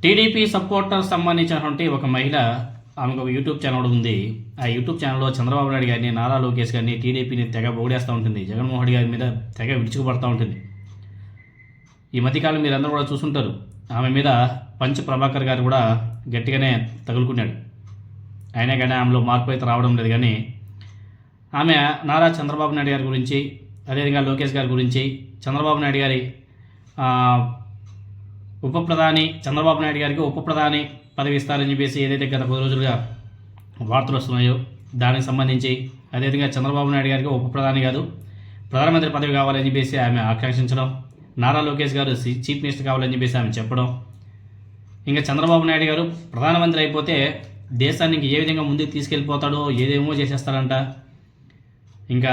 TDP supporter సంబంధించినటువంటి ఒక మహిళ, ఆమెకు ఒక యూట్యూబ్ ఛానల్ ఉంది. ఆ యూట్యూబ్ ఛానల్లో చంద్రబాబు నాయుడు గారిని, నారా లోకేష్ గారిని, టీడీపీని తెగ పొగిడేస్తూ ఉంటుంది. జగన్మోహన్ రెడ్డి గారి మీద తెగ విరుచుకుపడుతూ ఉంటుంది. ఈ మధ్యకాలం మీరందరూ కూడా చూసుంటారు. ఆమె మీద పంచ ప్రభాకర్ గారు కూడా గట్టిగానే తగులుకున్నాడు. అయినా కానీ ఆమెలో మార్పు అయితే రావడం లేదు. కానీ ఆమె నారా చంద్రబాబు నాయుడు గారి గురించి, అదేవిధంగా లోకేష్ గారి గురించి, చంద్రబాబు నాయుడు గారి ఉప ప్రధాని, చంద్రబాబు నాయుడు గారికి ఉప ప్రధాని పదవి ఇస్తారని చెప్పేసి ఏదైతే గత 10 రోజులుగా వార్తలు వస్తున్నాయో దానికి సంబంధించి, అదేవిధంగా చంద్రబాబు నాయుడు గారికి ఉప ప్రధాని కాదు ప్రధానమంత్రి పదవి కావాలని చెప్పేసి ఆమె ఆకాంక్షించడం, నారా లోకేష్ గారు చీఫ్ మినిస్టర్ కావాలని చెప్పేసి ఆమె చెప్పడం, ఇంకా చంద్రబాబు నాయుడు గారు ప్రధానమంత్రి అయిపోతే దేశానికి ఏ విధంగా ముందుకు తీసుకెళ్ళిపోతాడో ఏదేమో చేసేస్తారంట. ఇంకా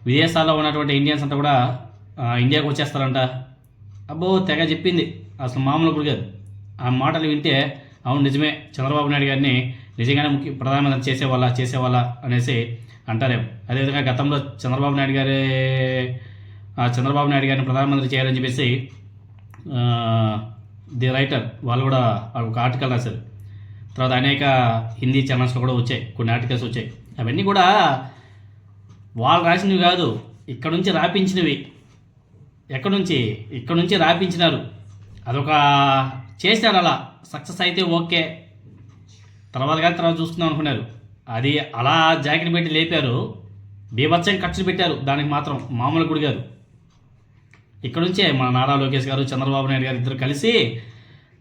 విదేశాల్లో ఉన్నటువంటి ఇండియన్స్ అంతా కూడా ఇండియాకు వచ్చేస్తారంట. అబ్బో తెగ చెప్పింది. అసలు మామూలు కూడా కాదు. ఆ మాటలు వింటే అవును నిజమే, చంద్రబాబు నాయుడు గారిని నిజంగానే ప్రధానమంత్రి చేసేవాళ్ళ అనేసి అంటారేమో. అదేవిధంగా గతంలో చంద్రబాబు నాయుడు గారిని ప్రధానమంత్రి చేయాలని చెప్పేసి ది రైటర్ వాళ్ళు కూడా ఒక ఆర్టికల్ రాశారు. తర్వాత అనేక హిందీ ఛానల్స్లో కూడా వచ్చాయి, కొన్ని ఆర్టికల్స్ వచ్చాయి. అవన్నీ కూడా వాళ్ళు రాసినవి కాదు, ఇక్కడ నుంచి రాపించినవి. ఇక్కడ నుంచి రాపించినారు. అదొక చేశారు, అలా సక్సెస్ అయితే ఓకే, తర్వాత చూసుకుందాం అనుకున్నారు. అది అలా జాకెట్ పెట్టి లేపారు, బీభత్సం ఖర్చులు పెట్టారు. దానికి మాత్రం మామూలు గుడి గారు. ఇక్కడ నుంచే మన నారా లోకేష్ గారు, చంద్రబాబు నాయుడు గారు ఇద్దరు కలిసి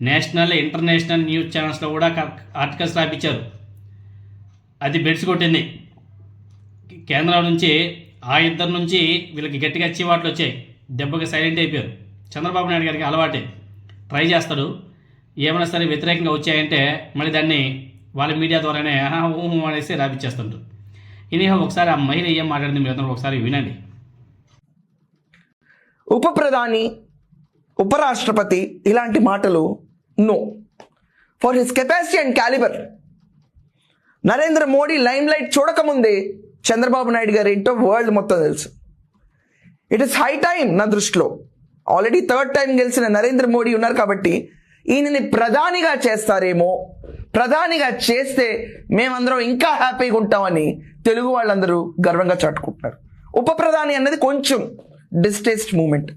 నేషనల్, ఇంటర్నేషనల్ న్యూస్ ఛానల్స్లో కూడా ఆర్టికల్స్ రాపించారు. అది బెడ్స్ కొట్టింది. కేంద్రం నుంచి ఆ ఇద్దరు నుంచి వీళ్ళకి గట్టిగా చీవాట్లు వచ్చాయి. దెబ్బకి సైలెంట్ అయిపోయారు. చంద్రబాబు నాయుడు గారికి అలవాటే, ట్రై చేస్తాడు. ఏమైనా సరే వ్యతిరేకంగా వచ్చాయంటే మళ్ళీ దాన్ని వాళ్ళ మీడియా ద్వారానే ఊహు అనేసి రాపించేస్తుంటారు. ఇనిహో ఒకసారి ఆ మహిళ ఏం మాట్లాడింది మీరు అందరూ ఒకసారి వినండి. ఉప ప్రధాని, ఉపరాష్ట్రపతి ఇలాంటి మాటలు no. For his capacity and calibre. Narendra Modi limelight చూడకముందే చంద్రబాబు నాయుడు గారు ఏంటో వరల్డ్ మొత్తం తెలుసు. ఇట్ ఇస్ హై టైం నా దృష్టిలో. ఆల్రెడీ 3rd టైం గెలిచిన నరేంద్ర మోడీ ఉన్నారు కాబట్టి ఈయనని ప్రధానిగా చేస్తారేమో, ప్రధానిగా చేస్తే మేమందరం ఇంకా హ్యాపీగా ఉంటామని తెలుగు వాళ్ళందరూ గర్వంగా చాటుకుంటున్నారు. ఉప ప్రధాని అన్నది కొంచెం డిస్టేస్ట్ మూమెంట్.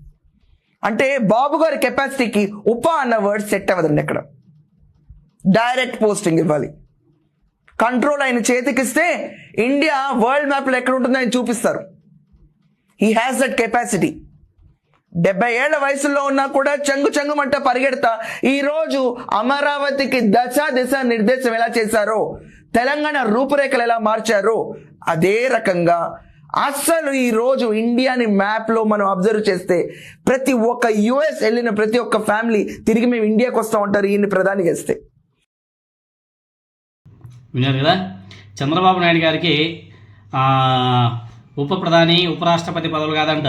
అంటే బాబు గారి కెపాసిటీకి ఉప అన్న వర్డ్ సెట్ అవ్వదండి. అక్కడ డైరెక్ట్ పోస్టింగ్ ఇవ్వాలి. కంట్రోల్ ఆయన చేతికిస్తే ఇండియా వరల్డ్ మ్యాప్లో ఎక్కడ ఉంటుందో ఆయన చూపిస్తారు. He has that capacity. 70 ఏళ్ల వయసులో ఉన్నా కూడా చెంగుమంట పరిగెడతా ఈరోజు అమరావతికి దిశ నిర్దేశం ఎలా చేశారో, తెలంగాణ రూపురేఖలు ఎలా మార్చారో అదే రకంగా అస్సలు ఈరోజు ఇండియాని మ్యాప్లో మనం అబ్జర్వ్ చేస్తే ప్రతి ఒక్క యుఎస్ వెళ్ళిన ప్రతి ఒక్క ఫ్యామిలీ తిరిగి మేము ఇండియాకి వస్తూ ఉంటారు ఈయన్ని ప్రధాని చేస్తే. విన్నారు కదా, చంద్రబాబు నాయుడు గారికి ఉప ప్రధాని, ఉపరాష్ట్రపతి పదవులు కాదంట,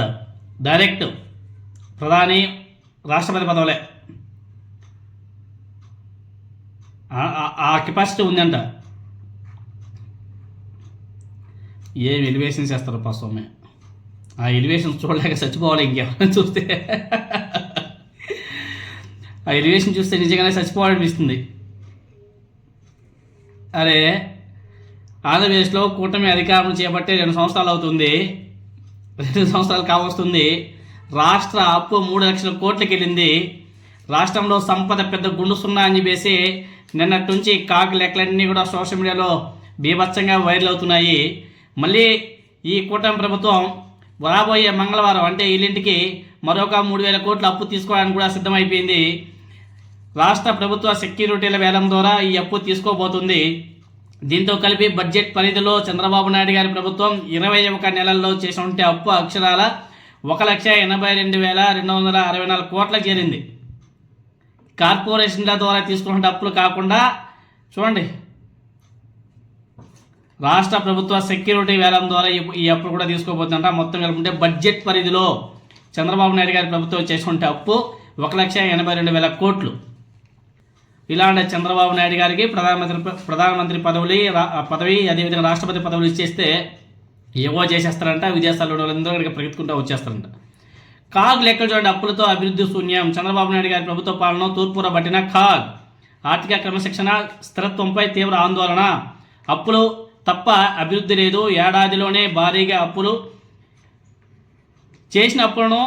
డైరెక్ట్ ప్రధాని, రాష్ట్రపతి పదవులే. ఆ కెపాసిటీ ఉందంట. ఏం ఎలివేషన్స్ చేస్తారు ప్రస్తుతమే. ఆ ఎలివేషన్స్ చూడలేక చచ్చిపోవాలి ఇంకేమైనా చూస్తే. ఆ ఎలివేషన్ చూస్తే నిజంగానే చచ్చిపోవాలనిపిస్తుంది. అరే, ఆంధ్రప్రదేశ్లో కూటమి అధికారం చేపట్టి 2 సంవత్సరాలు అవుతుంది. 2 సంవత్సరాలు కావస్తుంది. రాష్ట్ర అప్పు 3 లక్షల కోట్లకి వెళ్ళింది. రాష్ట్రంలో సంపద పెద్ద గుండు సున్నా అని చెప్పేసి నిన్నటి నుంచి కాకు లెక్కలన్నీ కూడా సోషల్ మీడియాలో బీభత్సంగా వైరల్ అవుతున్నాయి. మళ్ళీ ఈ కూటమి ప్రభుత్వం రాబోయే మంగళవారం అంటే వీళ్ళింటికి మరొక 3,000 కోట్ల అప్పు తీసుకోవడానికి కూడా సిద్ధమైపోయింది. రాష్ట్ర ప్రభుత్వ సెక్యూరిటీల వేలం ద్వారా ఈ అప్పు తీసుకోబోతుంది. దీంతో కలిపి బడ్జెట్ పరిధిలో చంద్రబాబు నాయుడు గారి ప్రభుత్వం 21 నెలల్లో చేసినటువంటి అప్పు అక్షరాల 1,82,264 కోట్లకు చేరింది. కార్పొరేషన్ల ద్వారా తీసుకున్న అప్పులు కాకుండా చూడండి, రాష్ట్ర ప్రభుత్వ సెక్యూరిటీ వేలం ద్వారా ఈ అప్పులు కూడా తీసుకోబోతుందంట. మొత్తం కలుపుకుంటే బడ్జెట్ పరిధిలో చంద్రబాబు నాయుడు గారి ప్రభుత్వం చేసుకుంటే అప్పు 1,82,000 కోట్లు. ఇలాంటి చంద్రబాబు నాయుడు గారికి ప్రధానమంత్రి పదవి అదేవిధంగా రాష్ట్రపతి పదవులు ఇచ్చేస్తే ఏవో చేసేస్తారంట. విదేశాల్లో వాళ్ళందరూ ఇక్కడికి పరిగెత్తుకుంటూ వచ్చేస్తారంట. కాగ్ లెక్కలు చూడండి. అప్పులతో అభివృద్ధి శూన్యం. చంద్రబాబు నాయుడు గారి ప్రభుత్వ పాలన తూర్పుర పట్టిన కాగ్. ఆర్థిక క్రమశిక్షణ స్థిరత్వంపై తీవ్ర ఆందోళన. అప్పులు తప్ప అభివృద్ధి లేదు. ఏడాదిలోనే భారీగా అప్పులు. చేసిన అప్పులను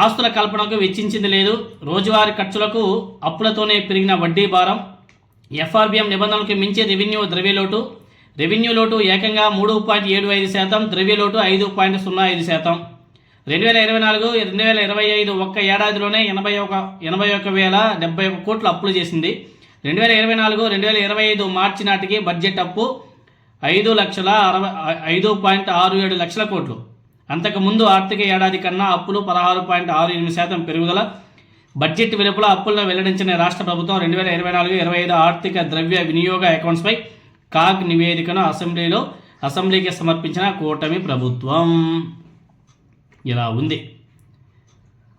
ఆస్తుల కల్పనకు వెచ్చించింది లేదు. రోజువారీ ఖర్చులకు అప్పులతోనే పెరిగిన వడ్డీ భారం. ఎఫ్ఆర్బిఎం నిబంధనలకు మించి ద్రవ్యలోటు. రెవెన్యూ లోటు ఏకంగా 3.75%, ద్రవ్యలోటు 5.05%. 2024-2025 ఒక్క ఏడాదిలోనే 81,071 కోట్లు అప్పులు చేసింది. 2024-2025 మార్చి నాటికి బడ్జెట్ అప్పు 5,67 లక్షల కోట్లు. అంతకుముందు ఆర్థిక ఏడాది కన్నా అప్పులు 16.68% పెరుగుదల. బడ్జెట్ వెలుపల అప్పులను వెల్లడించిన రాష్ట్ర ప్రభుత్వం 2024-25 ఆర్థిక ద్రవ్య వినియోగ అకౌంట్స్పై కాగ్ నివేదికను అసెంబ్లీకి సమర్పించిన కూటమి ప్రభుత్వం. ఇలా ఉంది.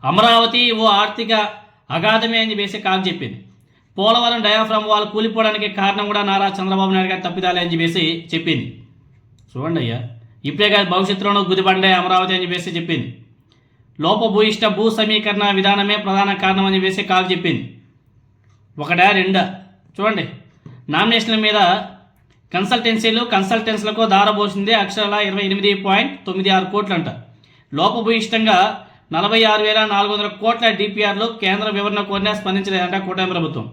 అమరావతి ఓ ఆర్థిక అగాధమే అని చెప్పేసి కాగ్ చెప్పింది. పోలవరం డయాఫ్రామ్ వాల్ కూలిపోవడానికి కారణం కూడా నారా చంద్రబాబు నాయుడు గారు తప్పిదాలే అని చెప్పేసి చెప్పింది. చూడండి అయ్యా, ఇప్పుడే కాదు భవిష్యత్తులోనూ గుదిబండే అమరావతి అని చెప్పేసి చెప్పింది. లోపభూయిష్ట భూ సమీకరణ విధానమే ప్రధాన కారణం అని చెప్పేసి కాగ్ చెప్పింది. ఒకటా రెండా? చూడండి, నామినేషన్ల మీద కన్సల్టెన్సీలకు దారబోసింది అక్షరాల 28.96 కోట్లు అంట. లోపభూయిష్టంగా 46,400 కోట్ల డిపిఆర్లు కేంద్ర వివరణ కోరినా స్పందించలేదంట కూటమి ప్రభుత్వం.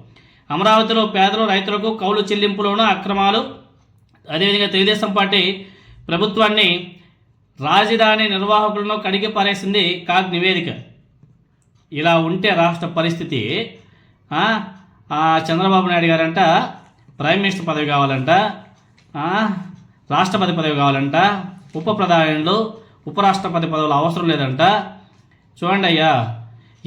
అమరావతిలో పేదలు, రైతులకు కౌలు చెల్లింపులోనూ అక్రమాలు. అదేవిధంగా తెలుగుదేశం పార్టీ ప్రభుత్వాన్ని, రాజధాని నిర్వాహకులను కడిగి పారేసింది కాగ్ నివేదిక. ఇలా ఉంటే రాష్ట్ర పరిస్థితి, చంద్రబాబు నాయుడు గారంట ప్రైమ్ మినిస్టర్ పదవి కావాలంట, రాష్ట్రపతి పదవి కావాలంట, ఉపరాష్ట్రపతి పదవులు అవసరం లేదంట. చూడండి అయ్యా,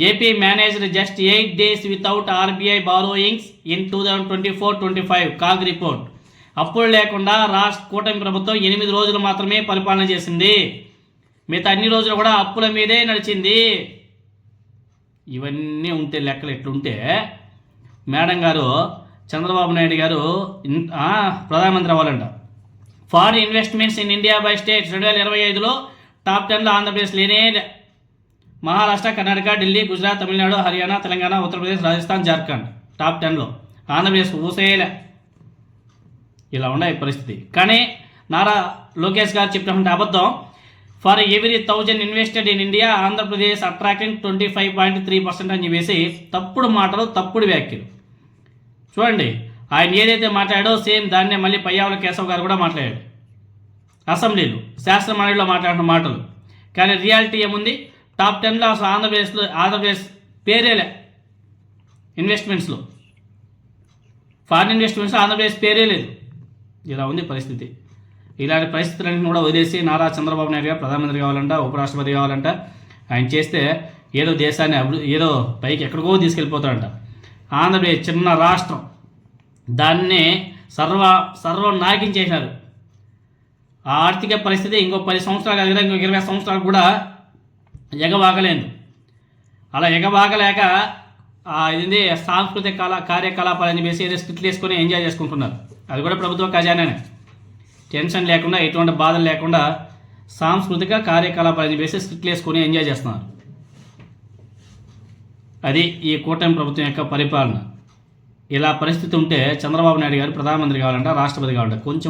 AP managed just 8 days without RBI borrowings in 2024-25 CAG report. అప్పులు లేకుండా కూటమి ప్రభుత్వం 8 రోజులు మాత్రమే పరిపాలన చేసింది. మిగతా అన్ని రోజులు కూడా అప్పుల మీదే నడిచింది. ఇవన్నీ ఉంటే లెక్కలు ఎట్లుంటే మేడం గారు చంద్రబాబు నాయుడు గారు ప్రధానమంత్రి అవ్వాలంట. Foreign investments in India by states 2025లో టాప్ 10లో ఆంధ్రప్రదేశ్ లేనే. మహారాష్ట్ర, కర్ణాటక, ఢిల్లీ, గుజరాత్, తమిళనాడు, హర్యానా, తెలంగాణ, ఉత్తరప్రదేశ్, రాజస్థాన్, జార్ఖండ్ టాప్ 10లో. ఆంధ్రప్రదేశ్ ఊసేయలే. ఇలా ఉన్నాయి పరిస్థితి. కానీ నారా లోకేష్ గారు చెప్పినటువంటి అబద్ధం, for every 1000 invested in India Andhra Pradesh attracting 25.3% అని చెప్పేసి తప్పుడు మాటలు, తప్పుడు వ్యాఖ్యలు. చూడండి, ఆయన ఏదైతే మాట్లాడాడో సేమ్ దాన్నే మళ్ళీ పయ్యావుల కేశవ్ గారు కూడా మాట్లాడాడు అసెంబ్లీలో, శాసనమండలిలో మాట్లాడిన మాటలు. కానీ రియాలిటీ ఏముంది? టాప్ 10లో అసలు ఆంధ్రప్రదేశ్ పేరేలే. ఇన్వెస్ట్మెంట్స్లో, ఫారిన్ ఇన్వెస్ట్మెంట్స్లో ఆంధ్రప్రదేశ్ పేరే లేదు. ఇలా ఉంది పరిస్థితి. ఇలాంటి పరిస్థితులన్నీ కూడా వదిలేసి నారా చంద్రబాబు నాయుడు గారు ప్రధానమంత్రి కావాలంట, ఉపరాష్ట్రపతి కావాలంట. ఆయన చేస్తే ఏదో దేశాన్ని ఏదో పైకి ఎక్కడికో తీసుకెళ్ళిపోతాడంట. ఆంధ్రప్రదేశ్ చిన్న రాష్ట్రం, దాన్ని సర్వం నాకించేశారు. ఆ ఆర్థిక పరిస్థితి ఇంకో 10 సంవత్సరాలు కాదు కదా, ఇంకో 20 సంవత్సరాలు కూడా ఎగబాగలేదు. అలా ఎగబాగలేక ఇది సాంస్కృతిక కార్యకలాపాలు అని చెప్పేసి ఏదో స్కిట్లు వేసుకొని ఎంజాయ్ చేసుకుంటున్నారు. అది కూడా ప్రభుత్వ ఖజానానే. టెన్షన్ లేకుండా, ఎటువంటి బాధలు లేకుండా సాంస్కృతిక కార్యకలాపాలు అని చెప్పేసి స్కిట్లు వేసుకొని ఎంజాయ్ చేస్తున్నారు. అది ఈ కూటమి ప్రభుత్వం యొక్క పరిపాలన. ఇలా పరిస్థితి ఉంటే చంద్రబాబు నాయుడు గారు ప్రధానమంత్రి కావాలంట, రాష్ట్రపతి కావాలంట. కొంచెం